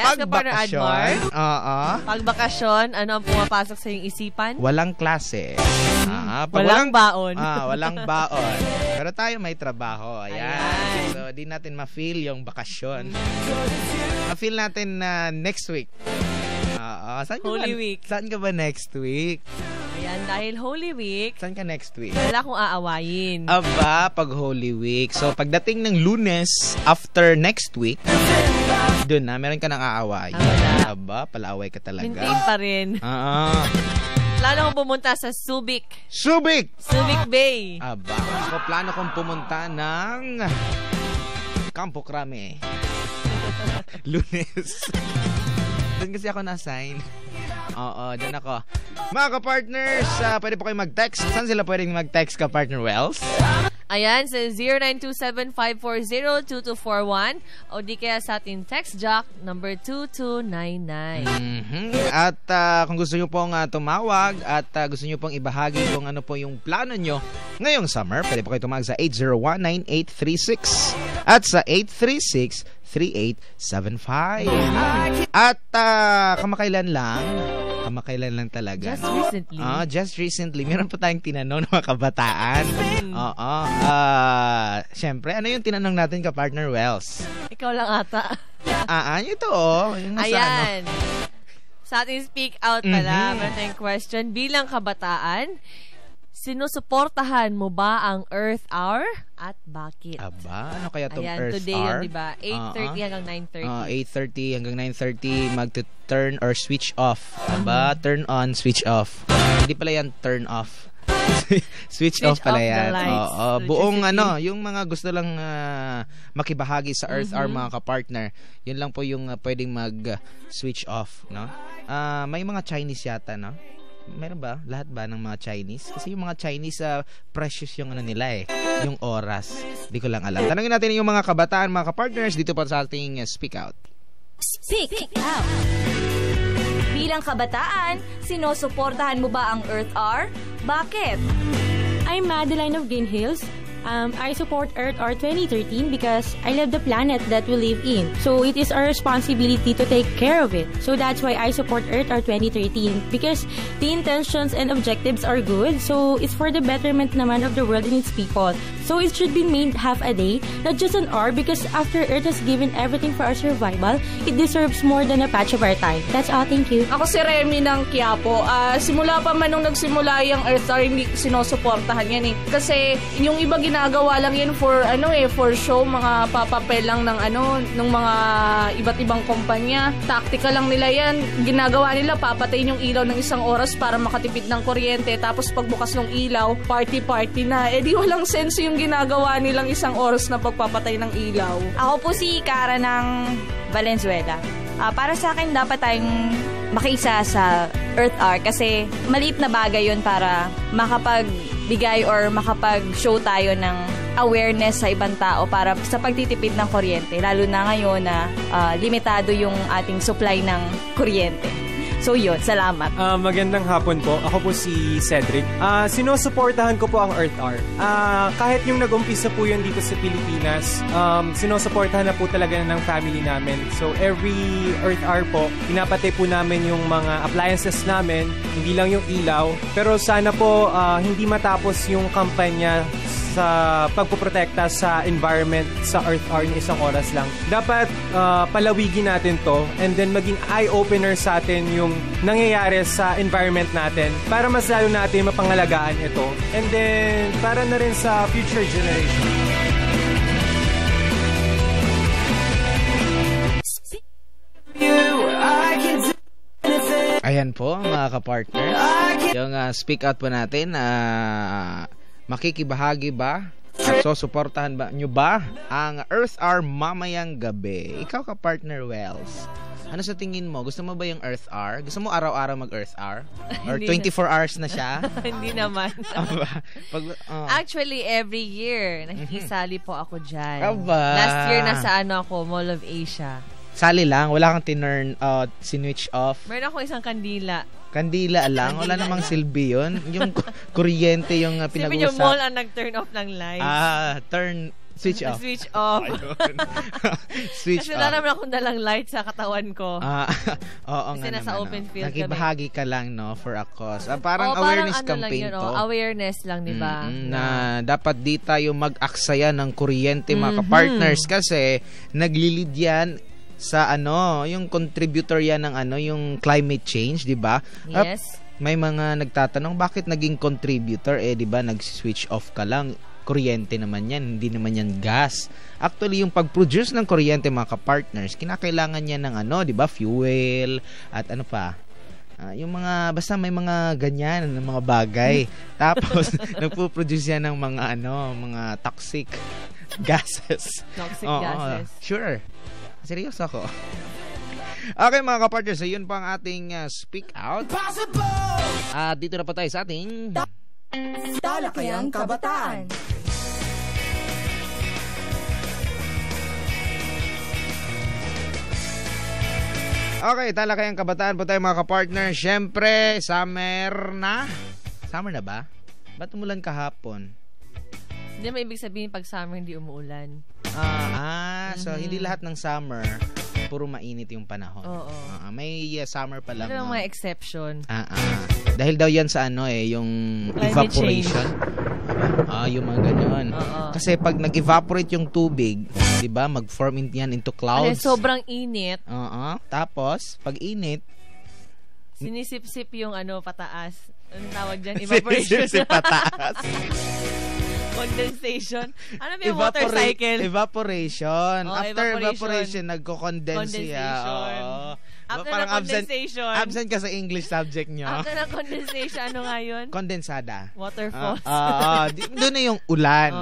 ask ka, partner Admar? Oo. Pag bakasyon, ano ang pumapasok sa iyong isipan? Walang klase. Walang baon. Walang baon. Pero tayo may trabaho. Ayan. So, di natin ma-feel yung bakasyon. Ma-feel natin na next week. Holy Week. Saan ka ba next week? Ayan, dahil Holy Week. Saan ka next week? Wala akong aawayin. Aba, pag Holy Week. So, pagdating ng Lunes, after next week, doon na, meron ka nang aawayin. Aba, palaaway ka talaga. Maintain pa rin. Plano kong pumunta sa Subic. Subic Bay. Aba, so plano kong pumunta ng Campo Crame. Lunes. Doon kasi ako na-assign. Oo, doon ako. Mga ka-partners, pwede po kayo mag-text. Saan sila pwedeng mag-text ka-partner Wells? Ayan, sa 0927-540-2241 o di kaya sa ating text jock number 2299. At kung gusto nyo pong tumawag at gusto nyo pong ibahagi kung ano po yung plano nyo ngayong summer, pwede po kayo tumawag sa 801-9836 at sa 836-3875. At kamakailan lang talaga. Just recently. Meron po tayong tinanong ng mga kabataan. Siyempre, ano yung tinanong natin ka partner Wells? Ikaw lang ata. Ito yung ayan. Sa ating speak out pala, meron tayong question. Bilang kabataan, sinusuportahan mo ba ang Earth Hour at bakit? Aba, ano kaya itong Earth today Hour? Today yun, diba? 8:30 hanggang 9:30. 8:30 hanggang 9:30 mag-turn or switch off. Aba, turn on, switch off. Hindi pala yan turn off. switch off pala yan. Buong yung mga gusto lang makibahagi sa Earth Hour mga kapartner, yun lang po yung pwedeng mag-switch off, no? May mga Chinese yata, no? Meron ba? Lahat ba ng mga Chinese? Kasi yung mga Chinese, precious yung nila yung oras. Di ko lang alam. Tanungin natin yung mga kabataan, mga kapartners, dito pa sa ating Speak Out. Speak Out. Bilang kabataan, sinusuportahan mo ba ang Earth Hour? Bakit? I'm Madeline of Green Hills. I support Earth Hour 2013 because I love the planet that we live in. So it is our responsibility to take care of it. So that's why I support Earth Hour 2013 because the intentions and objectives are good. So it's for the betterment naman of the world and its people. So it should be made half a day, not just an hour, because after Earth has given everything for our survival, it deserves more than a patch of our time. That's all. Thank you. Ako si Remy ng Quiapo. Simula pa man nung nagsimula yung Earth Hour, hindi sinusuportahan yan Kasi yung iba ginagawa lang yan for for show, mga papapel lang ng ng mga iba't ibang kumpanya. Taktika lang nila yan. Ginagawa nila, papatayin yung ilaw ng isang oras para makatipid ng kuryente. Tapos pagbukas ng ilaw, party na. Di walang sense yung ginagawa nilang isang oras na pagpapatay ng ilaw. Ako po si Cara ng Valenzuela. Para sa akin, dapat tayong makiisa sa Earth Hour kasi maliit na bagay yun para makapagbigay or makapag-show tayo ng awareness sa ibang tao para sa pagtitipid ng kuryente. Lalo na ngayon na limitado yung ating supply ng kuryente. So yun, salamat. Magandang hapon po. Ako po si Cedric. Sinusuportahan ko po ang Earth Hour. Kahit yung nag-umpisa po yun dito sa Pilipinas, sinusuportahan na po talaga ng family namin. So every Earth Hour po, pinapatay po namin yung mga appliances namin, hindi lang yung ilaw. Pero sana po hindi matapos yung kampanya sa pagpoprotekta sa environment sa Earth Hour ng isang oras lang. Dapat palawigin natin to and then maging eye-opener sa atin yung nangyayari sa environment natin para mas lalo natin mapangalagaan ito. And then para na rin sa future generation. Ayan po mga kapartner. Yung speak out po natin, makikibahagi ba at susuportahan ba nyo ba ang Earth Hour mamayang gabi? Ikaw ka-partner Wells, ano sa tingin mo? Gusto mo ba yung Earth Hour? Gusto mo araw-araw mag-Earth Hour? Or 24 hours na siya? Hindi naman. Actually, every year, nakikisali po ako dyan. Last year, nasa ako, Mall of Asia. Sali lang? Wala kang tinurn sinwitch off? Meron akong isang kandila. Kandila lang? Wala namang silbi yun? Yung kuryente yung pinag-uusap. Silbi yung mall ang nag-turn off ng lights. Switch off. Switch off. Switch Kasi off. wala naman akong dalang light sa katawan ko. Oo Kasi nga nasa naman. open field Nakibahagi ka lang, no, for a cause. Parang parang awareness ano lang campaign yun, to. awareness lang, di ba? Na dapat di tayo mag-aksaya ng kuryente, mga ka-partners, kasi naglilid yan sa yung contributor yan ng yung climate change, di ba? Yes. May mga nagtatanong, bakit naging contributor? Di ba, nag-switch off ka lang. Kuryente naman yan, hindi naman yan gas. Actually, yung pag-produce ng kuryente, mga ka-partners, kinakailangan yan ng di ba, fuel, at ano pa, yung mga, basta may mga ganyan, ng mga bagay. Tapos, nagpo-produce yan ng mga, mga toxic gases. Toxic gases. Sure. Seryoso ako. Okay, mga ka-partners, so yun pa ang ating speak out. At dito na pa tayo sa ating Talakayang Kabataan. Okay, Talakayang Kabataan po tayo, mga ka-partner. Siyempre, summer na. Summer na ba? Ba't umulan kahapon? Hindi mo ibig sabihin pag summer hindi umuulan. So hindi lahat ng summer puro mainit yung panahon. Oo. May summer pa lang. Pero mga exception. Dahil daw yan sa yung Climate evaporation. Yung mga ganyan. Kasi pag nag-evaporate yung tubig, 'di ba, mag-form yan into clouds. Sobrang init. Tapos pag init, sinisip-sip yung pataas. Anong tawag dyan? Evaporation. sinisip pataas. Condensation. Ano ba yung water cycle? Evaporation. After evaporation. evaporation, nagko-condense siya. After parang ng condensation. absent ka sa English subject nyo. After ng condensation, ano nga yun? Kondensada. Waterfalls. Doon na yung ulan.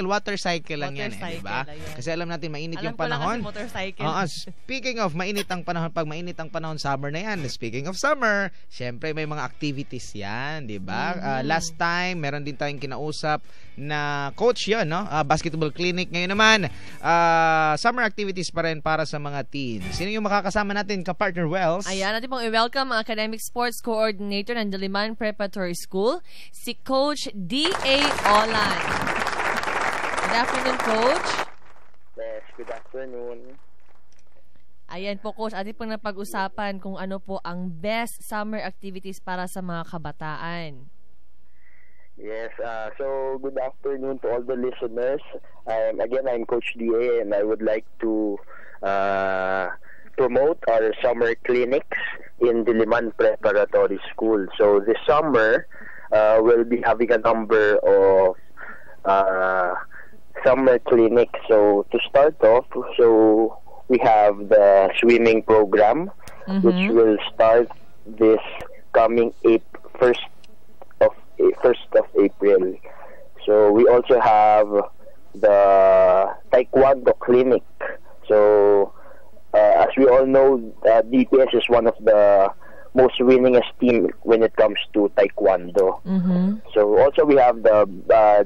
Water cycle lang Water yan, cycle di ba? lang yan. Kasi alam natin, mainit yung Alam ko lang panahon. kasi motorcycle. Speaking of mainit ang panahon, pag mainit ang panahon, summer na yan. Speaking of summer, syempre may mga activities yan, di ba? Last time, meron din tayong kinausap na coach yun, no? Basketball clinic. Ngayon naman, summer activities pa rin para sa mga teens. Sino yung makakasama natin, ka-partner Wells? Ayan, natin pong i-welcome ang Academic Sports Coordinator ng Diliman Preparatory School, si Coach D.A. Olan. Good afternoon, Coach. Yes, good afternoon. Ayan po, Coach. Atin pong napag-usapan kung ano po ang best summer activities para sa mga kabataan. Yes, so good afternoon to all the listeners. I'm Coach D.A. and I would like to promote our summer clinics in Diliman Preparatory School. So this summer, we'll be having a number of summer clinics. So to start off, we have the swimming program, which will start this coming 1st of April. So we also have the Taekwondo clinic. So as we all know, DPS is one of the most winningest team when it comes to Taekwondo. So also we have the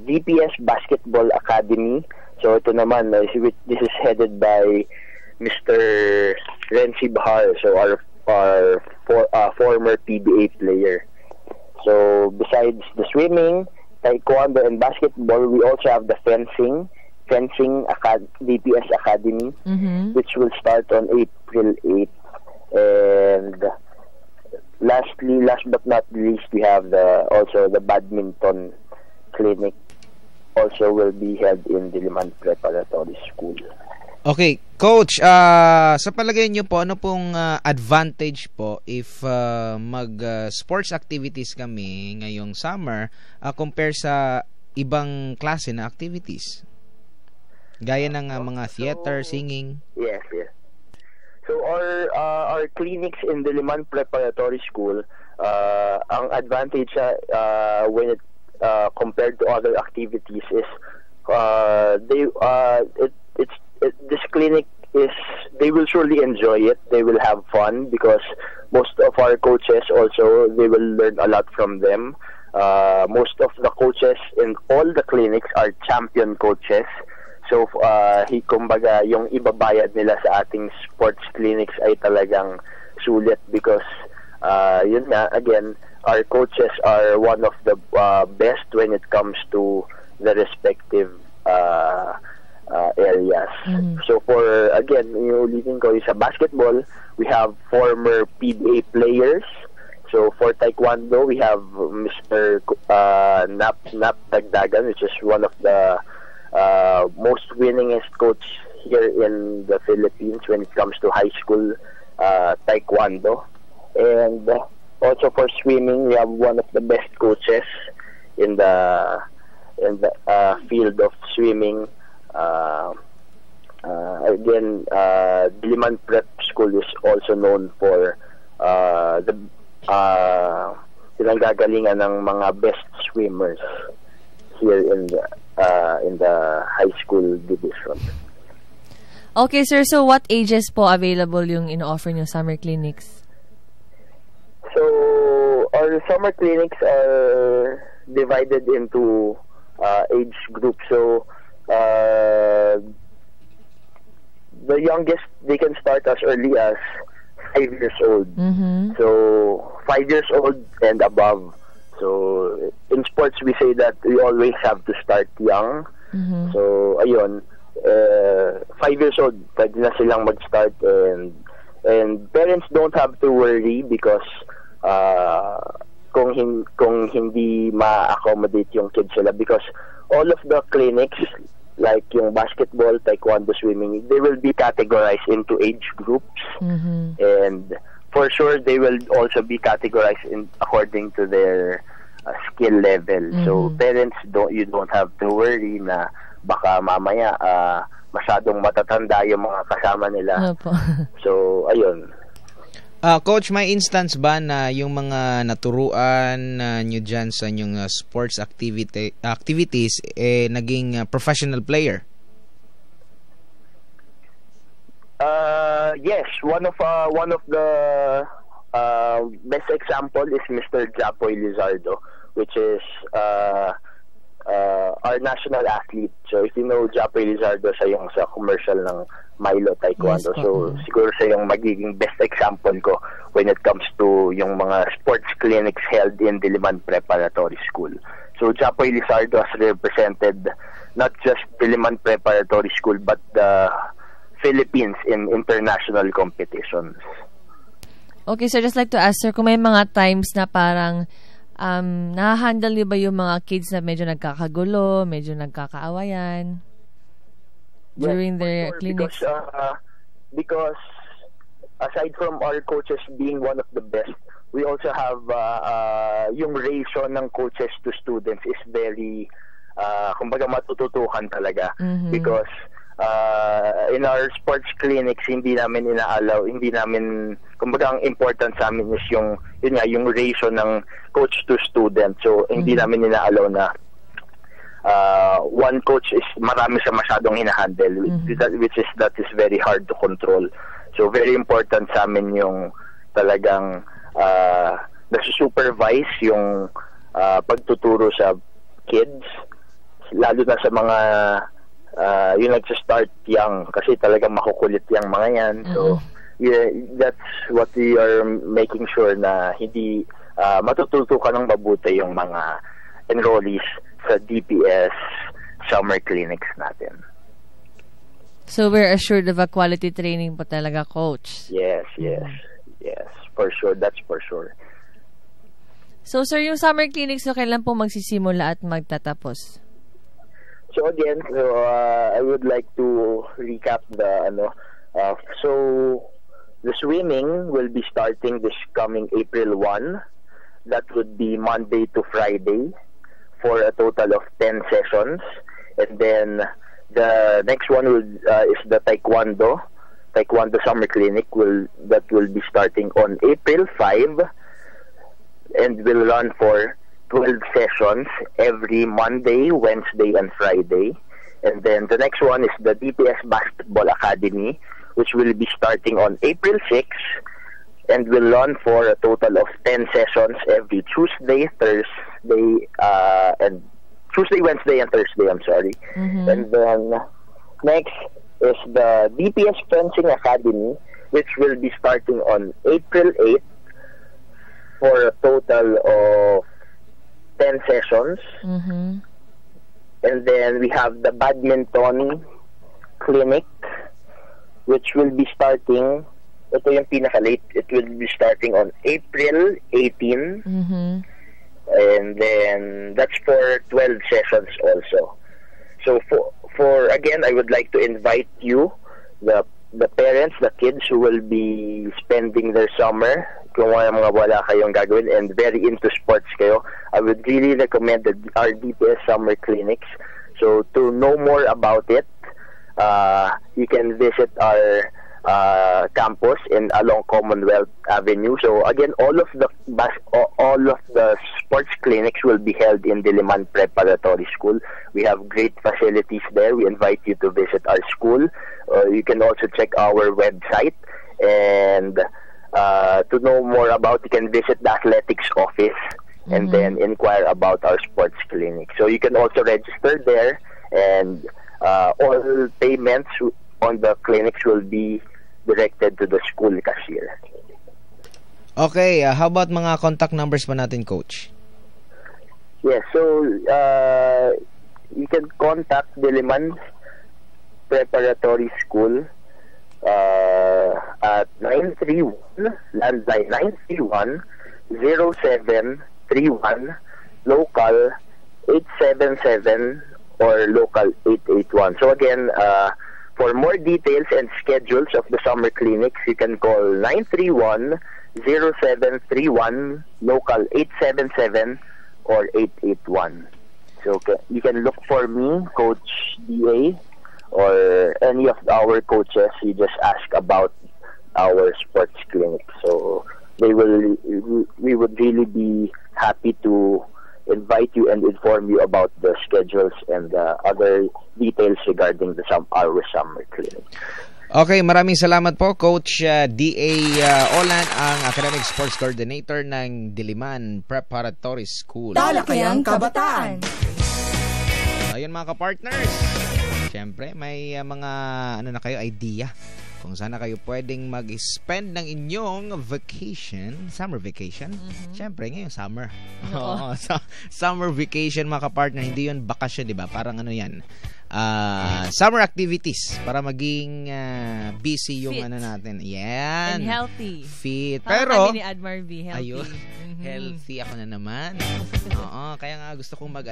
DPS Basketball Academy. So ito naman, this is headed by Mr. Renzi Bahar, so our former PBA player. So besides the swimming, Taekwondo, and basketball, we also have the fencing DPS Academy, which will start on April 8th. And last but not least, we have also the badminton clinic, also will be held in Diliman Preparatory School. Okay, Coach, sa palagay niyo po, ano pong advantage po if mag-sports activities kami ngayong summer compare sa ibang klase na activities? Gaya ng mga theater, singing? Yes. So our clinics in Diliman Preparatory School, ang advantage when it compared to other activities is this clinic they will surely enjoy it. They will have fun because most of our coaches also, they will learn a lot from them. Most of the coaches in all the clinics are champion coaches. So kumbaga yung ibabayad nila sa ating sports clinics ay talagang sulit because yun nga, again, our coaches are one of the best when it comes to the respective So for, again, yung ulitin ko, sa basketball, we have former PBA players. So for Taekwondo, we have Mr. Nap Tagdagan, which is one of the most winningest coach here in the Philippines when it comes to high school Taekwondo. And also for swimming, we have one of the best coaches in the field of swimming. Again, Diliman Prep School is also known for the pinanggagalingan ng mga best swimmers here in the high school division. Okay, sir. So, what ages po available yung in-offer nyo summer clinics? So, our summer clinics are divided into age groups. So, the youngest, they can start as early as 5 years old. So 5 years old and above. So in sports, we say that we always have to start young. So ayun, 5 years old, pwede na silang mag-start, and parents don't have to worry because kung hindi ma-accommodate yung kids sila, because all of the clinics, like yung basketball, taekwondo, swimming, they will be categorized into age groups, and for sure they will also be categorized according to their skill level. So parents, you don't have to worry na baka mamaya masyadong matatanda yung mga kasama nila. So ayun. Coach, may instance ba na yung mga naturuan nyo dyan sa inyong sports activities naging professional player? Yes, one of the best example is Mr. Japoy Lizardo, which is our national athlete. So if you know Japoy Lizardo, siya yung sa commercial ng Milo Taekwondo. Yes, so siguro siya yung magiging best example ko when it comes to yung mga sports clinics held in Diliman Preparatory School. So Japoy Lizardo has represented not just Diliman Preparatory School but the Philippines in international competitions. Okay, so just like to ask, sir, kung may mga times na parang na-handle niyo ba yung mga kids na medyo nagkakagulo, medyo nagkakaawayan during their clinics? Because aside from our coaches being one of the best, we also have yung ratio ng coaches to students is very kumbaga matututukan talaga, because in our sports clinics hindi namin kumbaga ang important sa amin is yung ratio ng coach to student. So hindi namin inaalaw na one coach is marami siya masyadong hinahandle, that is very hard to control. So very important sa amin yung talagang nasusupervise yung pagtuturo sa kids, lalo na sa mga yung nagsa-start young, kasi talagang makukulit yung mga yan. So yeah, that's what we are making sure na hindi matututukan ng mabuti yung mga enrollees sa DPS summer clinics natin. So we're assured of a quality training po talaga, coach. Yes, for sure, that's for sure. So sir, yung summer clinics, so kailan po magsisimula at magtatapos? So again, I would like to recap so the swimming will be starting this coming April 1. That would be Monday to Friday for a total of 10 sessions. And then the next one is the Taekwondo Summer Clinic that will be starting on April 5 and will run for 12 sessions every Monday, Wednesday, and Friday. And then the next one is the DPS Basketball Academy, which will be starting on April 6 and will run for a total of 10 sessions every Tuesday, Wednesday, and Thursday, And then next is the DPS Fencing Academy, which will be starting on April 8 for a total of 10 sessions. And then we have the Badminton Clinic, which will be starting, ito yung pinaka-late, it will be starting on April 18. And then that's for 12 sessions also. So for again, I would like to invite you, the parents, the kids who will be spending their summer, kung mga wala kayong gagawin and very into sports kayo, I would really recommend our DPS summer clinics. So to know more about it, you can visit our campus along Commonwealth Avenue. So again, all of the sports clinics will be held in Diliman Preparatory School. We have great facilities there. We invite you to visit our school. You can also check our website, and to know more about, you can visit the athletics office and then inquire about our sports clinic. So you can also register there, and all payments on the clinics will be directed to the school cashier. Okay, how about mga contact numbers pa natin, Coach? Yes, so you can contact Diliman Preparatory School at 931, landline 931-0731, local 877 or local 881. So again, for more details and schedules of the summer clinics, you can call 931-0731, local 877 or 881. So you can look for me, Coach DA, or any of our coaches. You just ask about our sports clinic. So we would really be happy to invite you and inform you about the schedules and other details regarding our summer clinic. Okay, maraming salamat po, Coach D.A. Olan, ang Academic Sports Coordinator ng Diliman Preparatory School. Talakayang Kabataan. Ayun mga ka-partners, syempre may mga na kayo idea kung saan kayo pwedeng mag-spend ng inyong vacation, summer vacation. Syempre, ngayon summer. Summer vacation mga ka-partner, hindi yun bakasyon, di ba? Parang ano yan, summer activities para maging busy yung fit. Ano natin. Yan. And healthy. Fit. Pero kami ni Admar B, healthy. Ayun. Healthy ako na naman. Oo, kaya nga gusto kong mag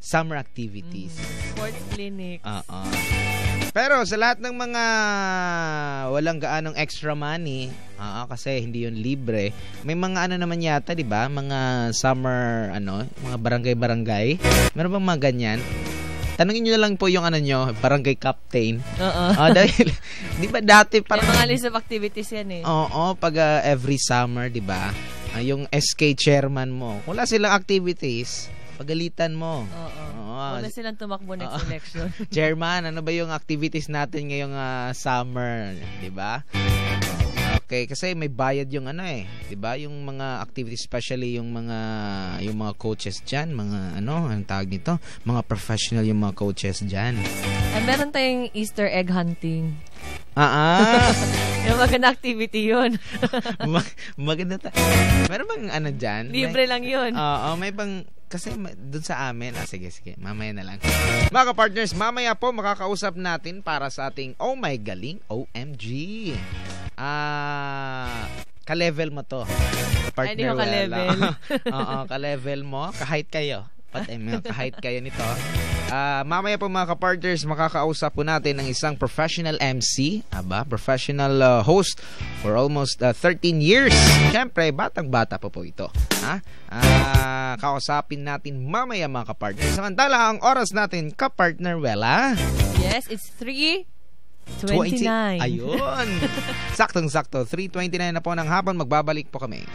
summer activities. Sports clinics. Pero sa lahat ng mga walang gaanong extra money, kasi hindi yun libre, may mga ano naman yata, di ba? Mga summer, mga barangay-barangay. Meron bang mga ganyan? Tanungin nyo na lang po yung barangay captain. Dahil, di ba dati parang... May mga list of activities yan eh. Oo, pag every summer, di ba? Yung SK chairman mo, kung wala silang activities, pagalitan mo. Wala silang tumakbo next election. Chairman, ano ba yung activities natin ngayong summer, 'di ba? Okay, kasi may bayad yung 'di ba? Yung mga activities, especially yung mga coaches diyan, mga anong tawag nito? Mga professional yung mga coaches diyan. Meron tayong Easter egg hunting. Yung maganda activity yun. Maganda meron bang dyan? Libre lang yun. May bang kasi dun sa amin, sige, mamaya na lang. Mga ka-partners, mamaya po makakausap natin para sa ating Oh My Galing, OMG. Ka-level mo to. Partner, hindi ko ka-level. Ka-level mo, kahit kayo. Kahit kayo nito. Mamaya po mga ka-partners, makakausap po natin ng isang professional MC, professional host for almost 13 years. Siyempre, batang-bata po ito. Kausapin natin mamaya mga ka-partners. Samantala, ang oras natin, ka-partner Wella. Yes, it's 3:29. Ayun. Saktong-sakto. 3:29 na po ng hapon. Magbabalik po kami.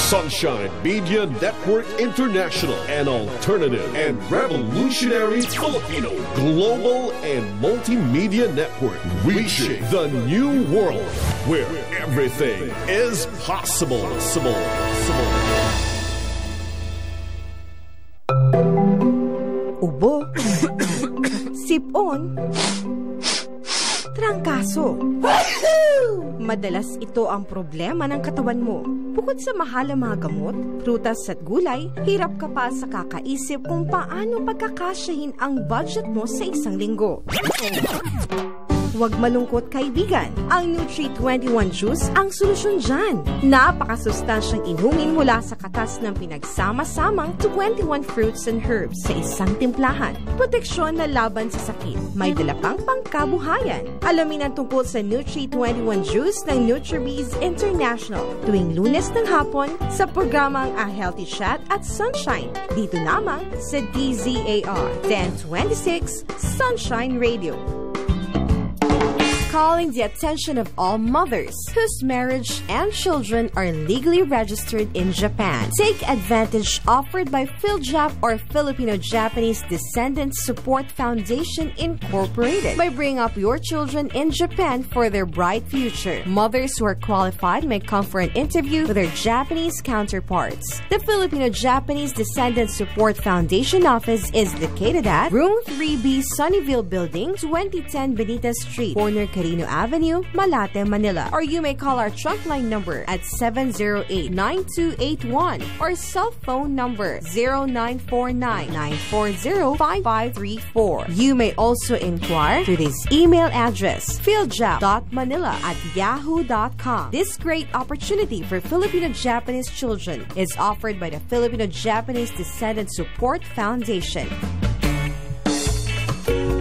Sunshine Media Network International, an alternative and revolutionary Filipino global and multimedia network, reaching the new world where everything is possible. Ubo, sipon, trangkaso, Madalas ito ang problema ng katawan mo. Bukod sa mahal ang mga gamot, prutas at gulay, hirap ka pa sa kakaisip kung paano pagkakasyahin ang budget mo sa isang linggo. Huwag malungkot, kaibigan. Ang Nutri-21 Juice ang solusyon dyan. Napakasustansyang inumin mula sa katas ng pinagsama-samang 21 fruits and herbs sa isang timplahan. Proteksyon na laban sa sakit. May dala pang pangkabuhayan. Alamin ang tungkol sa Nutri-21 Juice ng NutriBees International tuwing Lunes ng hapon sa programang A Healthy Chat at Sunshine. Dito lamang sa DZAR 1026 Sunshine Radio. Calling the attention of all mothers whose marriage and children are legally registered in Japan. Take advantage offered by PhilJap or Filipino-Japanese Descendants Support Foundation Incorporated by bringing up your children in Japan for their bright future. Mothers who are qualified may come for an interview with their Japanese counterparts. The Filipino-Japanese Descendants Support Foundation office is located at Room 3B Sunnyvale Building, 2010 Benita Street, corner Carino Avenue, Malate, Manila. Or you may call our trunk line number at 708-9281 or cell phone number 0949-940-5534. You may also inquire through this email address, philjap.manila@yahoo.com. This great opportunity for Filipino-Japanese children is offered by the Filipino-Japanese Descendant Support Foundation.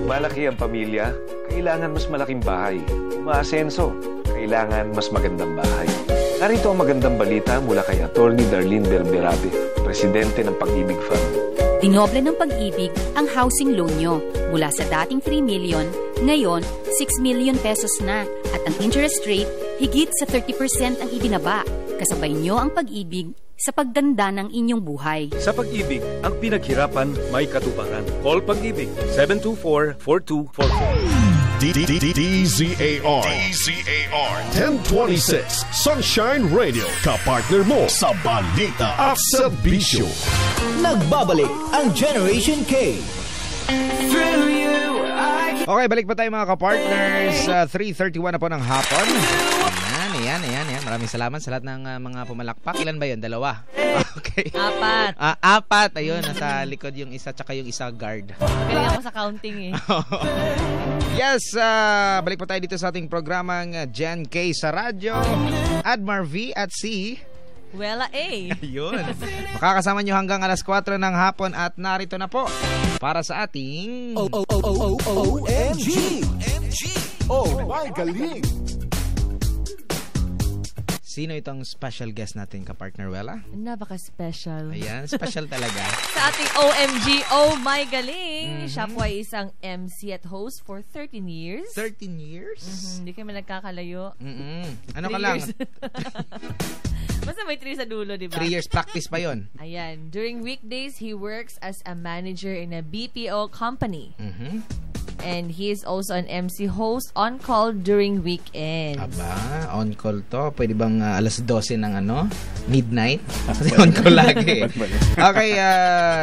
Malaki ang pamilya, kailangan mas malaking bahay. Maasenso, kailangan mas magandang bahay. Narito ang magandang balita mula kay Attorney Darlene Berberabe, Presidente ng Pag-ibig Fund. Dinoble ng Pag-ibig ang housing loan nyo mula sa dating 3 million, ngayon 6 million pesos na at ang interest rate higit sa 30% ang ibinaba. Kasabay nyo ang pag-ibig sa pagganda ng inyong buhay. Sa Pag-ibig, ang pinaghirapan may katuparan. Call Pag-ibig 724-4244. DZAR 1026 Sunshine Radio, kapartner mo sa balita at serbisyo. Nagbabalik ang Generation K. Okay, balik pa tayo mga kapartners. 3:31 na po ng hapon. Ayan. Maraming salamat sa lahat ng mga pumalakpak. Ilan ba yun? 2? Okay. 4. 4. Ayun, nasa likod yung isa tsaka yung isa guard. Magaling ako sa counting eh. Yes, balik pa tayo dito sa ating programang Gen K sa radyo. Admar V at C. Wela A. Ayun. Makakasama nyo hanggang alas 4 ng hapon at narito na po para sa ating OMG. Oh my galing. Sino itong special guest natin, kapartner Wela? Napaka-special. Ayan, special talaga. Sa ating OMG, oh my galing! Siya po ay isang MC at host for 13 years. 13 years? Hindi kami nagkakalayo. Ano ka lang? Basta may 3 sa dulo, di ba? 3 years practice pa yon. Ayan. During weekdays, he works as a manager in a BPO company. And he is also an MC host on call during weekends. Aba, on call to. Pwede bang alas 12 ng midnight? Kasi on call lagi. Okay,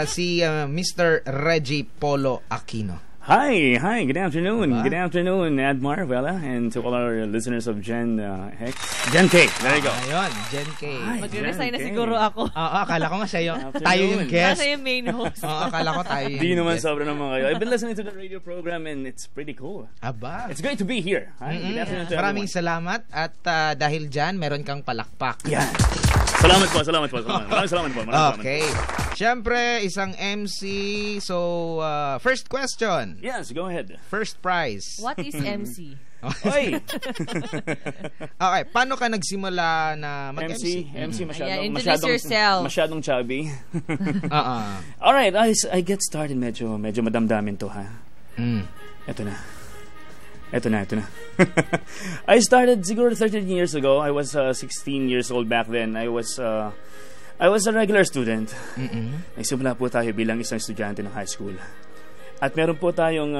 si Mr. Reggie Polo Aquino. Hi, good afternoon. Good afternoon, Admar, Vela, and to all our listeners of Gen X. Gen K, there you go. Ayun, Gen K. Mag-resign na siguro ako. Oo, akala ko nga tayo yung guest. Siya yung main host. Oo, akala ko tayo yung guest. Di naman sobra naman kayo. I've been listening to the radio program and it's pretty cool. Aba. It's great to be here. Good afternoon to Maraming everyone. salamat at dahil dyan, meron kang palakpak. Yan. Salamat po. Maraming salamat po. Okay. Siyempre, isang MC. So, first question. Yes, go ahead. First prize. What is MC? Oy! Okay, paano ka nagsimula na mag-MC? MC introduce yourself. Masyadong chubby. Alright, I get started medyo madamdamin to, ha? Ito na. I started siguro 13 years ago. I was 16 years old back then. I was a regular student. Nagsimula po tayo bilang isang estudyante ng high school. At meron po tayong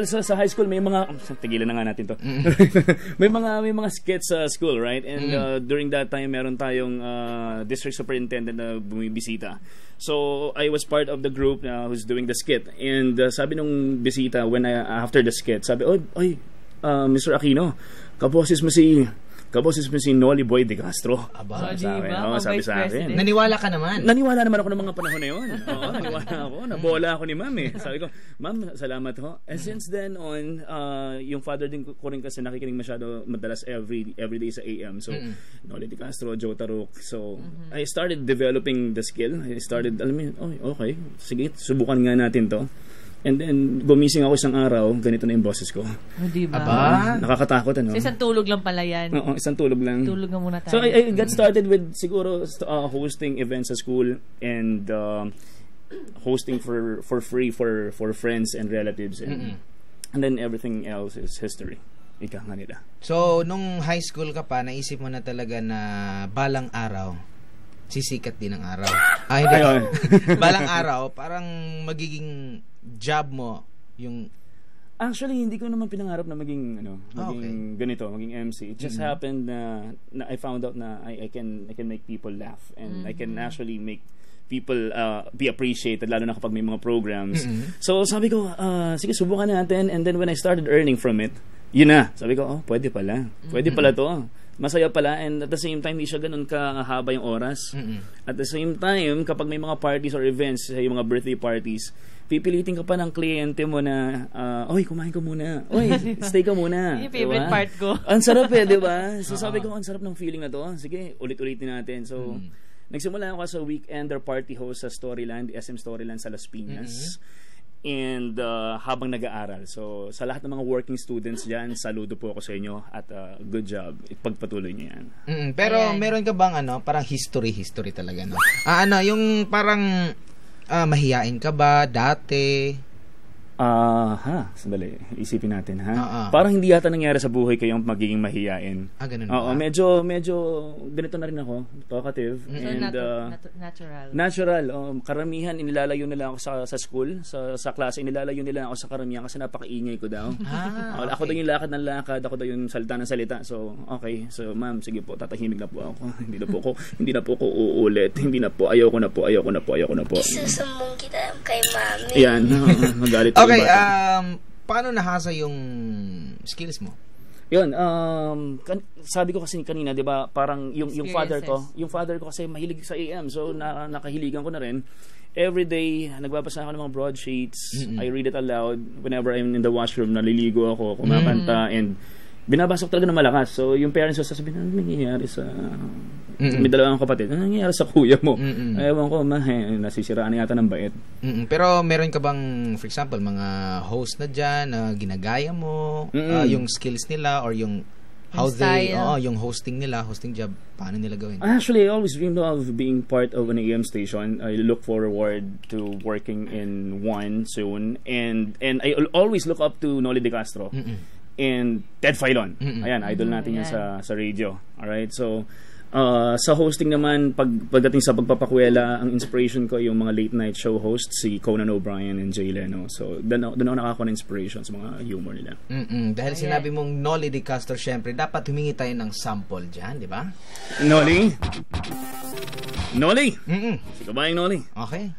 sa high school may mga tigilan na nga natin to. may mga skits sa school, right? And during that time meron tayong district superintendent na bumibisita. So I was part of the group who's doing the skit. And sabi nung bisita after the skit, sabi, "Oy, Mr. Aquino, kaboses mo si kaboses mo si Noli Boy De Castro. Aba, sabi sa akin. Naniwala ka naman? Naniwala naman ako ng mga panahon na yun. Oo, naniwala ako. Nabola ako ni Ma'am eh. Sabi ko, Ma'am, salamat ho. And since then on, yung father din ko rin kasi nakikinig masyado madalas every day sa AM. So, Noli De Castro, Joe Taruk. So, I started developing the skill. I started, alam mo, okay, sige, subukan nga natin to. And then, gumising ako isang araw, ganito na yung boses ko. Diba? Aba, nakakatakot, ano? So, isang tulog lang pala yan. Oo, isang tulog lang. Tulog nga muna tayo. So, I got started with, siguro, hosting events sa school and hosting for free for friends and relatives. And then, everything else is history. Ika nga nila. So, nung high school ka pa, naisip mo na talaga na balang araw, sisikat din ang araw. Balang araw, parang magiging job mo yung actually hindi ko naman pinangarap na maging ganito, maging MC. It just happened na I found out na I can make people laugh and I can actually make people be appreciated lalo na kapag may mga programs. So sabi ko, sige subukan natin, and then when I started earning from it, yun na. Sabi ko, pwede pala. Pwede pala to. Masaya pala, and at the same time, hindi siya ganun kahaba yung oras. At the same time, kapag may mga parties or events, yung mga birthday parties, pipilitin ka pa ng kliyente mo na, oy, kumain ka muna. Oy, stay ka muna. Yung favorite part ko. Ang sarap di ba? So sabi ko, ang sarap ng feeling na to. Sige, ulit-ulitin natin. So, nagsimula ako sa weekender party host sa Storyland, SM Storyland sa Las Piñas. And habang nag-aaral. So, sa lahat ng mga working students dyan, saludo po ako sa inyo at good job. Ipagpatuloy niyo yan. Pero meron ka bang parang history talaga, no? Yung parang mahiyain ka ba dati? Sandali. Isipin natin, ha? Parang hindi yata nangyari sa buhay kayong magiging mahiyain. Ganun ba? Medyo ganito na rin ako. Talkative. And, natural. Karamihan, inilalayo nila ako sa school. Sa klase, inilalayo nila ako sa karamihan kasi napakaingay ko daw. Okay. Ako daw yung lakad ng lakad. Ako daw yung salita ng salita. So, okay. So, ma'am, sige po. Tatahimik na po ako. Hindi na po ako uulit. Hindi na po. Ayoko na po. Isusumbong kita kay mami. Yan. Magalit. Okay, paano nahasa yung skills mo? Yun, sabi ko kasi kanina, 'di ba, parang yung father ko kasi mahilig sa AM, so nakahiligan ko na rin. Every day, nagbabasa ako ng mga broadsheets. I read it aloud whenever I'm in the washroom, naliligo ako, kumakanta, and binabasa ko talaga ng malakas. So, yung parents ko sasabihin, ano nangyayari sa... May dalawang kapatid, ano nangyayari sa kuya mo? Ewan ko, nasisiraan na yata ng bait. Pero meron ka bang, for example, mga host na dyan na ginagaya mo, yung skills nila, or yung how they, yung hosting job, paano nila gawin? Actually, I always dreamed of being part of an AM station. I look forward to working in one soon. And I always look up to Noli De Castro. And Ted Filon. Ayan, idol natin yan sa radio. Alright, so sa hosting naman, pagdating sa pagpapakwela, ang inspiration ko yung mga late night show hosts, si Conan O'Brien and Jay Leno. So doon ako nakakuha ng inspiration sa mga humor nila. Dahil sinabi mong Noli De Castro, syempre dapat humingi tayo ng sample dyan, di ba? Noli? Sige ba yung Noli? Okay.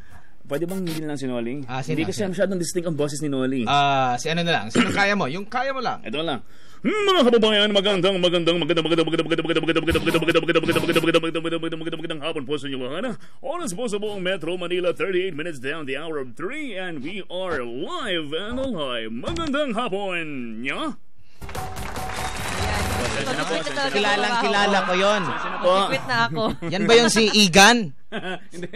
Pwede bang hindi na lang si Noli? Hindi kasi masyadong distinct ang boses ni Noli. Si ano na lang? Sino kaya mo? Yung kaya mo lang. Ito lang. Mga kababayan, magandang hapon po sa inyo lahat. Oras po sa buong Metro Manila, 38 minutes down the hour of 3, and we are live and alive. Magandang hapon, nya? Kilala ko yon. Quit na ako. Yan ba yung si Igan? Hindi.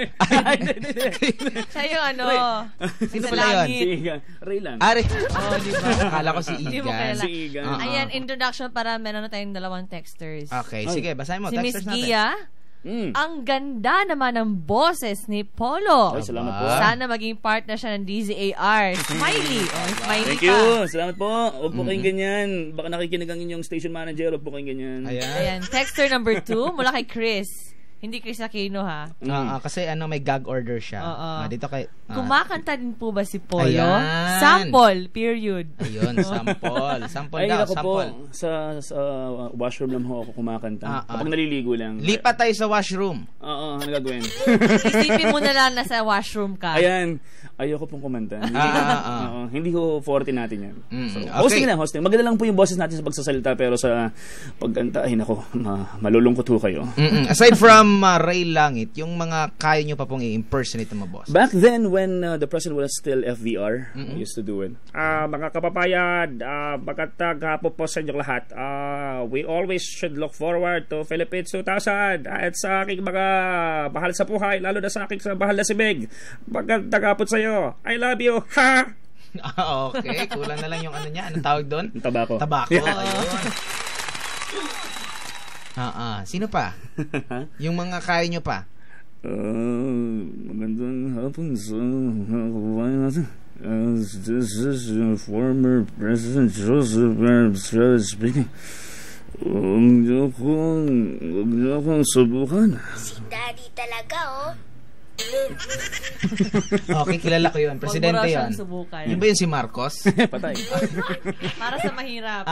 Siya yung ano. Sino pala yun? Si Igan. Ray lang. Diba? Akala ko si Igan. Si Igan. Ayan, introduction para meron na tayong dalawang texters. Okay, sige, basahin mo. Si Miss Texters natin. Gia. Ang ganda naman ng boses ni Polo. Ay, salamat po. Sana maging partner siya ng DZAR. Smiley. Smiley. Thank you. Salamat po. Huwag po kayong ganyan. Baka nakikinig ang inyong station manager. Huwag po kayong ganyan. Ayan. Texter number 2 mula kay Chris. Hindi Chris Aquino, ha? Kasi may gag order siya. Dito kay kumakanta din po ba si Polo? Ayan. Sample, period. Ayun, sample. Sample daw, sample. Po, sa washroom lang ho ako kumakanta. Kapag naliligo lang. Lipat tayo sa washroom. Ano gagawin? Isipin mo na lang nasa washroom ka. Ayan. Ayoko pong kumanta. Hindi ko forte natin yan. So, hosting. Maganda lang po yung boses natin sa pagsasalita, pero sa pagkanta, ay nako, malulungkot ho kayo. Aside from Ray Langit, yung mga kaya nyo pa pong i-impersonate ng mga boss? Back then, when the president was still FVR, I used to do it. Mga kapapayan, magandang hapon po sa inyong lahat. We always should look forward to Philippines 2000 at sa aking mga mahal sa buhay, lalo na sa aking mahal na si Meg. Magandang hapon sa iyo. I love you. Ha! Okay, kulang na lang yung ano niya. Anong tawag doon? Tabako. Ayun. Sino pa? Yung mga kaya nyo pa? Magandang hapon sa this is former President Joseph speaking. Huwag niyo akong subukan. Si Daddy talaga, oh. Okay, kilala ko yun. Presidente yun. Yun ba yun si Marcos? Patay. Para sa mahirap.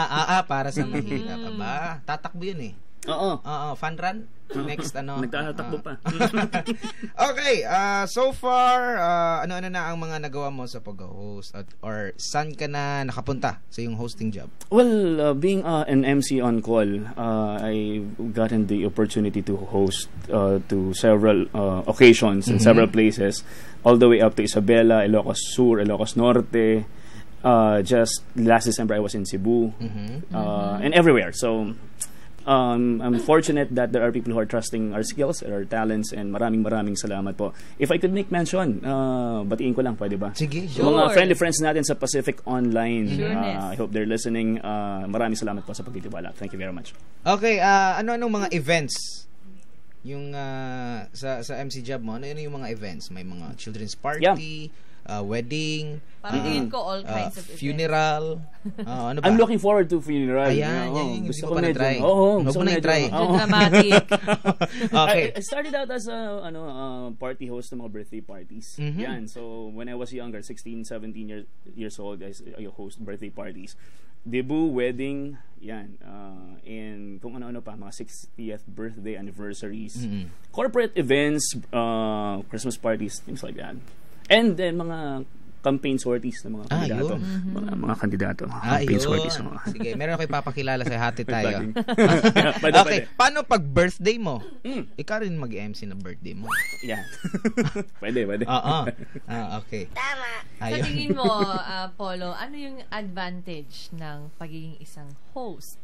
Para sa mahirap. Aba, tatakbo yun eh. Oo. Fun run? Next, Nagtatakbo pa. Okay, so far, ano-ano na ang mga nagawa mo sa pag-host? Or saan ka na nakapunta sa yung hosting job? Well, being an MC on call, I've gotten the opportunity to host to several occasions in several places, all the way up to Isabela, Ilocos Sur, Ilocos Norte. Just last December, I was in Cebu, and everywhere. So, I'm fortunate that there are people who are trusting our skills, our talents, and maraming salamat po. If I could make mention, batiin ko lang, pwede ba? Sige, sure. Mga friendly friends natin sa Pacific Online, I hope they're listening. Maraming salamat po sa pagtitiwala. Thank you very much. Okay, ano-anong mga events yung sa MC job mo? Ano yung mga events? May mga children's party, wedding, parang ko all kinds of funeral. Ano ba? I'm looking forward to funeral. Ayan, gusto ko na try. Gusto ko na try. Dramatic. Okay. I started out as a party host ng mga birthday parties. Yan. So when I was younger, 16, 17 years old, I host birthday parties. Debut, wedding, yan. And kung ano-ano pa, mga 60th birthday anniversaries, corporate events, Christmas parties, things like that. And then mga campaign sorties ng mga kandidato. Mga kandidato. Campaign sorties. Sige, meron ako ipapakilala sa hati tayo. Okay, paano pag birthday mo? Ikaw rin mag-MC ng birthday mo. Yeah. Pwede. Okay. Tama. Sa tingin mo, Polo, ano yung advantage ng pagiging isang host?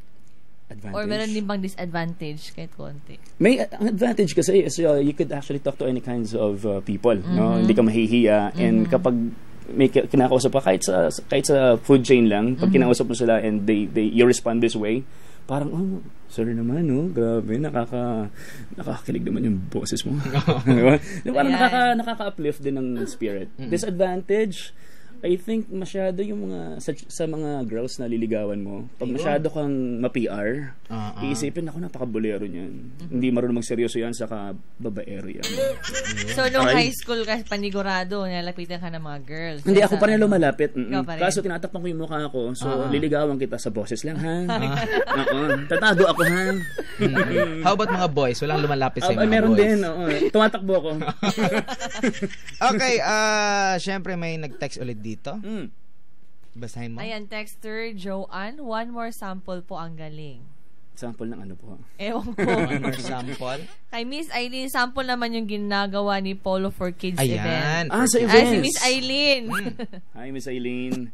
Advantage. Or meron din bang disadvantage kahit konti? May advantage kasi is you could actually talk to any kinds of people, no? Hindi ka mahihiya, and kapag may kinakausap pa kahit sa food chain lang, pag kinausap mo sila and you respond this way, parang sorry naman, no? Grabe, nakakakilig naman yung boses mo. Parang nakaka-uplift din ng spirit. Disadvantage, I think masyado yung mga sa mga girls na liligawan mo. Pag masyado kang ma-PR, iisipin ako napaka-bolero niyan. Hindi marunong magseryoso yan, saka babaero yan. So nung high school ka panigurado, nalapitan ka ng mga girls. Hindi ako pa rin lumalapit. Kaso tinatakpan ko yung mukha ko. So liligawan kita sa boses lang, ha? Tatago ako, ha? How about mga boys? Walang lumalapit sa mga meron boys? Meron din. Tumatakbo ako. Okay, syempre may nag-text ulit dito. Basahin mo. Ayan, texter Joanne, one more sample po ang galing. Sample ng ano po? Ewan ko. One more sample? Kay Miss Eileen, sample naman yung ginagawa ni Polo for Kids event. Sa events. Si Miss Eileen. Hi, Miss Eileen.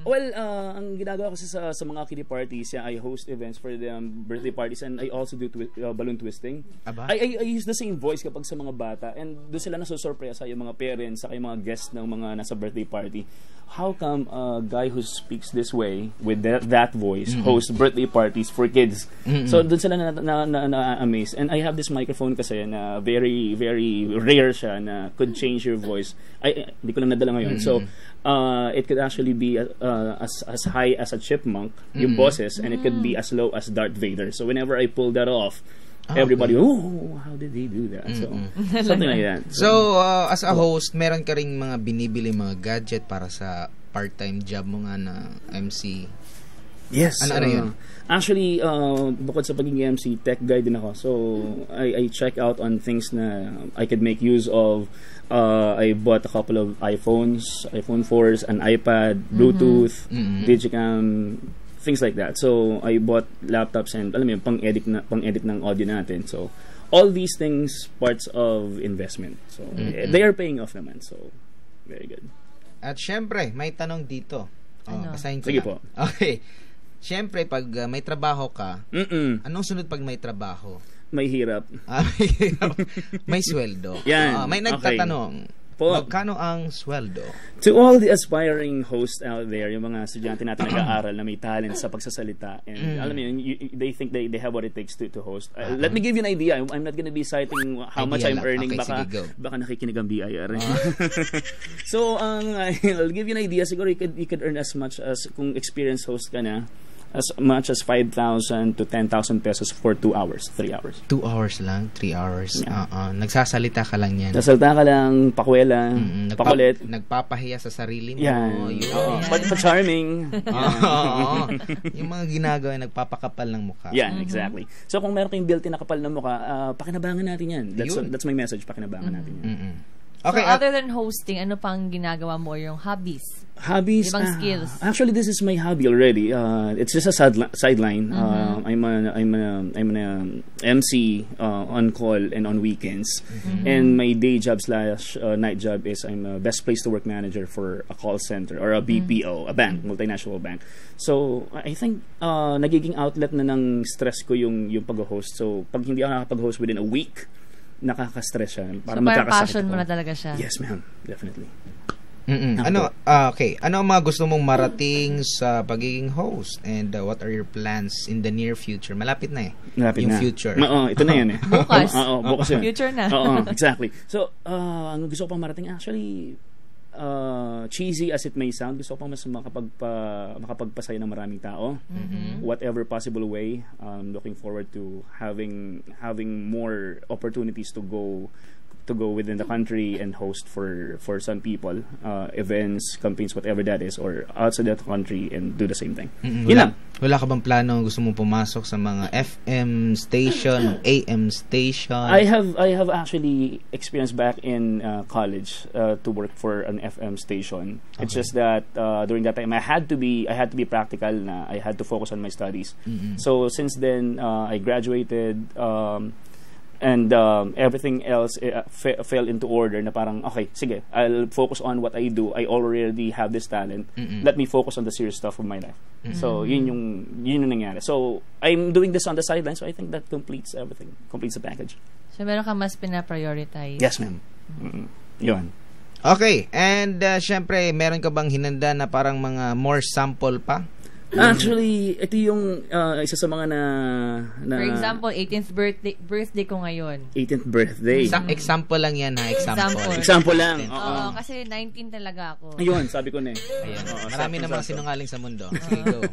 Well, ang ginagawa ko sa mga kiddie parties, I host events for them, birthday parties, and I also do balloon twisting. I use the same voice kapag sa mga bata, and doon sila nasusurpresa yung mga parents saka yung mga guests ng mga nasa birthday party. How come a guy who speaks this way with that voice hosts birthday parties for kids? So doon sila na-amaze. And I have this microphone kasi na very, very rare siya na could change your voice. Hindi ko lang nadala ngayon. So it could actually be as high as a chipmunk, yung bosses, and it could be as low as Darth Vader. So whenever I pull that off, everybody, how did he do that? So something like that. So as a host, meron ka ring mga binibili mga gadget para sa part-time job mo nga na MC. Yes. Ano yun? Actually, bukod sa pagiging MC, tech guy din ako. So, I check out on things na I could make use of. I bought a couple of iPhones, iPhone 4s, an iPad, Bluetooth, Digicam, things like that. So, I bought laptops and, alam mo yun, pang-edit ng audio natin. So, all these things, parts of investment. So, they are paying off naman. So, very good. At syempre, may tanong dito. Basahin ko Sige lang. po. Okay. Siyempre, pag may trabaho ka, anong sunod pag may trabaho? May hirap. May hirap. May sweldo. Yan. May nagtatanong, magkano ang sweldo? To all the aspiring hosts out there, yung mga estudyante natin nag-aaral na may talent sa pagsasalita, and alam mo yun, they think they have what it takes to host. Let me give you an idea. I'm not gonna be citing how much I'm earning. Okay, baka nakikinig ang BIR. So, I'll give you an idea. Siguro you could earn as much as, kung experienced host ka na, as much as 5,000 to 10,000 pesos for 2 hours, 3 hours. 2 hours lang? 3 hours? Yeah. Nagsasalita ka lang yan. Nagsasalita ka lang, pakwela, pakulit. Nagpapahiya sa sarili mo. Yan. Pa-charming. Yung mga ginagawa, nagpapakapal ng mukha. Yan, exactly. So kung meron kayong built-in na kapal ng mukha, pakinabangan natin yan. That's my message, pakinabangan natin yan. Okay, so other than hosting, ano pang ginagawa mo, yung hobbies? Hobbies? Ibang skills? Actually, this is my hobby already. It's just a sideline. I'm an MC on call and on weekends. And my day job / night job is I'm a best place to work manager for a call center or a BPO, a bank, multinational bank. So, I think nagiging outlet na ng stress ko yung pag-host. So, pag hindi ako nakapag-host within a week, nakaka-stress siya. So, parang passion mo na talaga siya. Yes, ma'am. Definitely. Okay. Ano ang mga gusto mong marating sa pagiging host? And what are your plans in the near future? Malapit na Malapit yung na. future. Ito na yun Bukas. Bukas yun. Future na. Exactly. So, ang gusto ko pang marating, actually, cheesy as it may sound, gusto ko pang mas makapagpasaya ng maraming tao. Whatever possible way. Looking forward to having more opportunities to go within the country and host for some people, events, campaigns, whatever that is, or outside that country and do the same thing. Wala ka bang plano, gusto mong pumasok sa mga FM station, AM station? I have actually experienced back in college to work for an FM station. It's just that during that time I had to be practical na I had to focus on my studies. So since then I graduated and everything else fell into order na parang, okay, sige, I'll focus on what I do. I already have this talent. Let me focus on the serious stuff of my life. So, yun yung nangyari. So, I'm doing this on the sideline, so I think that completes everything. Completes the package. So, meron ka mas pina-prioritize? Yes, ma'am. Yun. Okay, and syempre, meron ka bang hinanda na parang mga more sample pa? Actually, ito yung isa sa mga na for example, 18th birthday ko ngayon. 18th birthday. Example lang yan, ha? Example lang. Oo, kasi 19 talaga ako. Ayun, sabi ko na eh. Marami namang sinungaling sa mundo. Sige, go.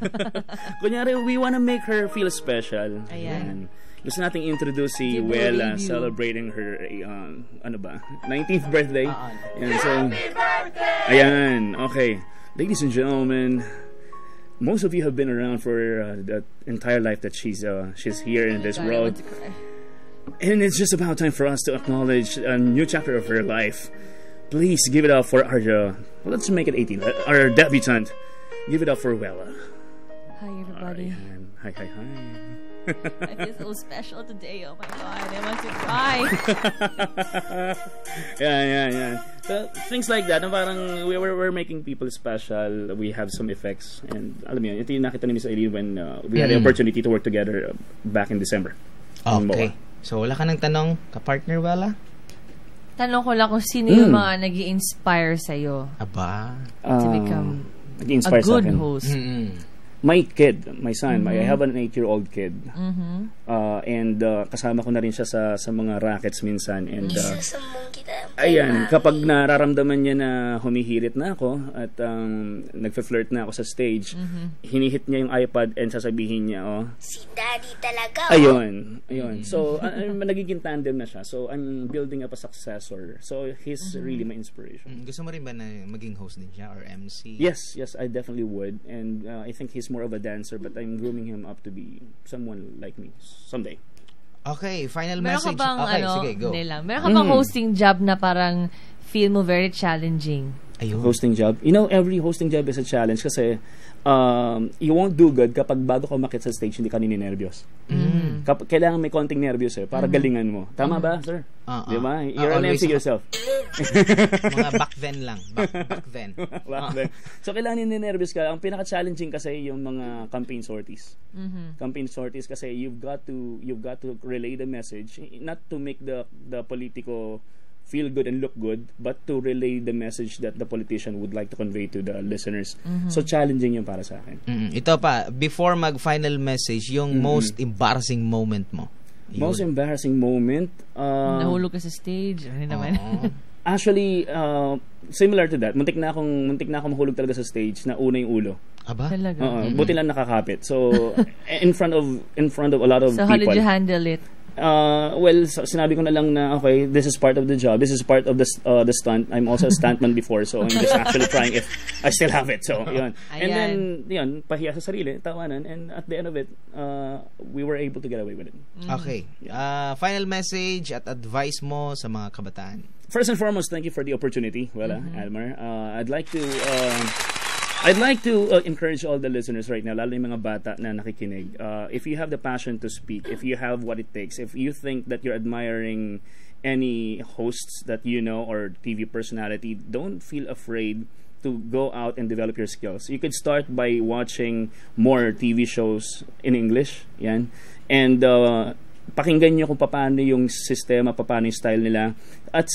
Kunyari, we wanna make her feel special. Ayan. Gusto nating introduce si Wella celebrating her 19th birthday. Ayan, okay. Ladies and gentlemen, most of you have been around for the entire life that she's here in this world, and it's just about time for us to acknowledge a new chapter of her life. Please give it up for our let's make it 18, our debutante. Give it up for Wella. Hi everybody. Hi. I feel so special today. Oh my god, I want to cry. Yeah. So, things like that. Parang we're making people special. We have some effects. And alam mo yun, ito yung nakita ni Miss Eileen when we had the opportunity to work together back in December. Okay. So, wala ka ng tanong, ka-partner, Wella? Tanong ko lang kung sino yung mga nag-i-inspire sa'yo. Aba. To become a good host. My kid, my son, I have an 8-year-old kid. And kasama ko na rin siya sa mga rackets minsan. And Ayan, kapag nararamdaman niya na humihirit na ako at nagfe-flirt na ako sa stage, hinihit niya yung iPad and sasabihin niya, si Daddy talaga. Ayun. So, nagiging tandem na siya. So, I'm building up a successor. So, he's really my inspiration. Gusto mo rin ba na maging host din siya or MC? Yes, I definitely would. And I think he's more of a dancer, but I'm grooming him up to be someone like me someday. Okay, final meron message. Ka bang, sige, go. Meron ka bang hosting job na parang feel mo very challenging? Ayun. Hosting job? Every hosting job is a challenge kasi you won't do good kapag bago ka umakyat sa stage, hindi ka ninenervyos. Kailangan may konting nervyos para galingan mo. Tama ba, sir? Di ba? You're an MC yourself. Mga back then lang. Back then. So, kailangan ninenervyos ka. Ang pinaka-challenging kasi yung mga campaign sorties. Campaign sorties kasi you've got to relay the message, not to make the politico feel good and look good, but to relay the message that the politician would like to convey to the listeners. So, challenging yun para sa akin. Ito pa, before mag-final message, yung most embarrassing moment mo. Most embarrassing moment? Nahulog ka sa stage? Ano naman? Actually, similar to that. Muntik na akong mahulog talaga sa stage na una yung ulo. Aba? Talaga? Buti lang nakakapit. So, in front of a lot of people. So, how did you handle it? Sinabi ko na lang na okay, this is part of the job. This is part of the stunt. I'm also a stuntman before, so I'm just actually trying if I still have it. So, yun. And then, yun, pahiya sa sarili, tawanan, and at the end of it, we were able to get away with it. Okay. Final message at advice mo sa mga kabataan. First and foremost, thank you for the opportunity, Almar. I'd like to encourage all the listeners right now, lalo yung mga bata na nakikinig. If you have the passion to speak, if you have what it takes, if you think that you're admiring any hosts that you know or TV personality, don't feel afraid to go out and develop your skills. You could start by watching more TV shows in English, yan. And pakinggan nyo kung paano yung sistema, paano yung style nila. At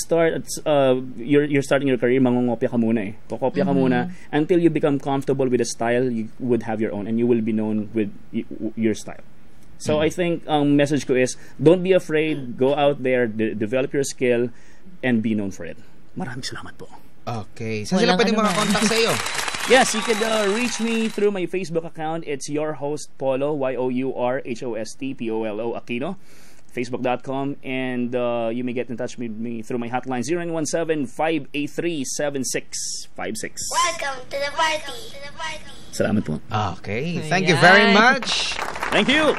you're starting your career, mangungopya ka muna Kokopya ka muna until you become comfortable with the style, you would have your own and you will be known with your style. So I think message ko is, don't be afraid, go out there, develop your skill, and be known for it. Maraming salamat po. Okay. Saan sila pwedeng makakontakt sa iyo? Yes, you could reach me through my Facebook account. It's your host Polo, YOURHOST POLO Aquino, Facebook.com, and you may get in touch with me through my hotline 0917-583-7656. Welcome to the party. Salamat po. Okay, thank you very much. Thank you.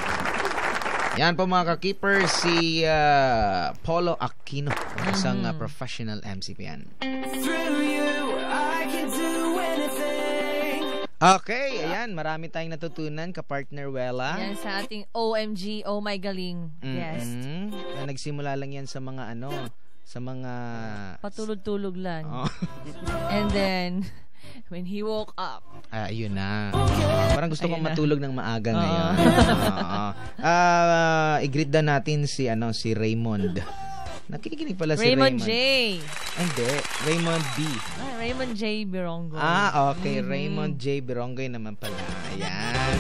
Yan po mga ka-keepers, si Polo Aquino, isang professional MC pa yan. Through you, I can do anything. Okay, ayan, marami tayong natutunan, ka-partner Wella. Yan sa ating OMG, Oh My Galing. Yes. Nagsimula lang yan sa mga sa mga patulog-tulog lang. And then when he woke up. Ayun na. Parang gusto kong matulog ng maaga ngayon. I-greet na natin si Raymond. Nakikinig pala si Raymond. J. Hindi, Raymond B. Raymond J. Birongoy. Okay. Raymond J. Birongoy naman pala. Ayan.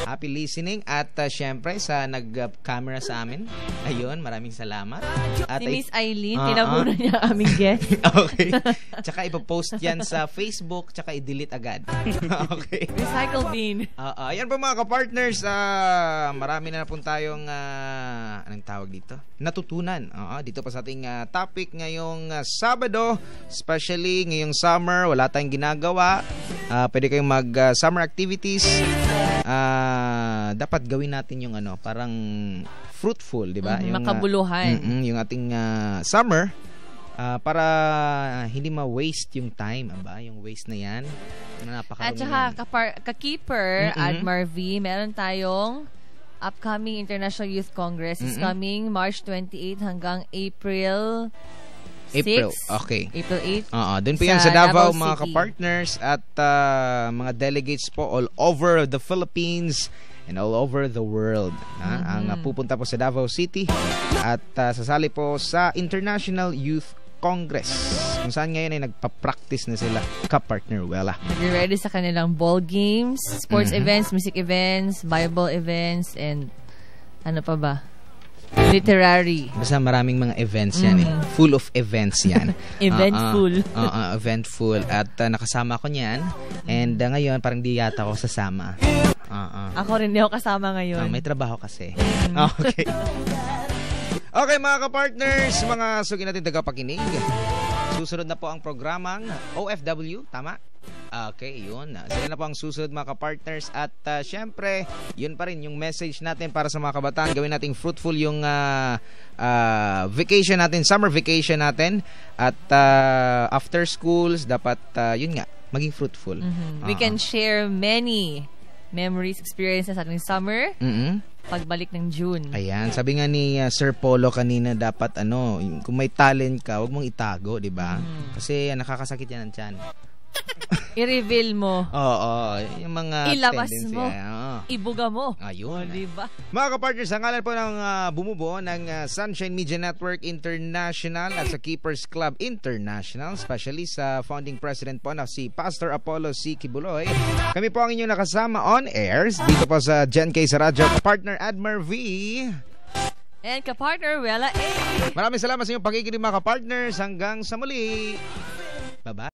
Happy listening. At syempre, sa nag-camera sa amin, ayun, maraming salamat. At si Miss Eileen, tinaguna niya aming guest. Okay. Tsaka ipopost yan sa Facebook, tsaka i-delete agad. Okay. Recycle bin. Ayan po mga ka-partners, marami na po tayong, anong tawag dito? Natutunan. Dito pa sa ating topic ngayong Sabado, especially ngayong summer, wala tayong ginagawa. Pwede kayong mag-summer activities. Dapat gawin natin yung parang fruitful, di ba? Makabuluhan. Yung ating summer para hindi ma-waste yung time, yung waste na yan. At saka ka-keeper at Marvy, meron tayong upcoming International Youth Congress is coming March 28 hanggang April 6. Okay. April 8. Doon po yan sa Davao mga ka-partners at mga delegates po all over the Philippines and all over the world. Ang pupunta po sa Davao City at sasali po sa International Youth Congress kung saan ngayon ay nagpa-practice na sila ka-partner Wella. Nag-ready sa kanilang ball games, sports events, music events, Bible events, and ano pa ba? Literary. Basta maraming mga events yan. Full of events yan. Eventful. Eventful. At nakasama ko niyan. And ngayon, parang di yata ako sasama. Ako rin, di ako kasama ngayon. May trabaho kasi. Okay. Okay, mga kapartners, mga sugi natin tagapakinig. Susunod na po ang programang OFW, tama? Okay, yun. Sila na po ang susunod, mga kapartners. At syempre, yun pa rin yung message natin para sa mga kabataan. Gawin nating fruitful yung vacation natin, summer vacation natin. At after schools, dapat, yun nga, maging fruitful. We can share many memories, experiences sa ating summer. Pagbalik ng June. Ayan, sabi nga ni Sir Polo kanina, dapat kung may talent ka, huwag mong itago, 'di ba? Kasi nakakasakit yan ng tiyan. I-reveal mo. Oo, yung mga ilabas tendency, mo. Ibuga mo. Ayun. Diba? Mga kapartners, ang ngalan po ng bumubuo ng Sunshine Media Network International at sa Keepers Club International, especially sa founding president po na si Pastor Apollo C. Kibuloy. Kami po ang inyong nakasama on airs dito po sa Gen K sa radyo. Partner Admar V. And kapartner Wella A. Maraming salamat sa inyong pakikinig, mga kapartners. Hanggang sa muli. Bye-bye.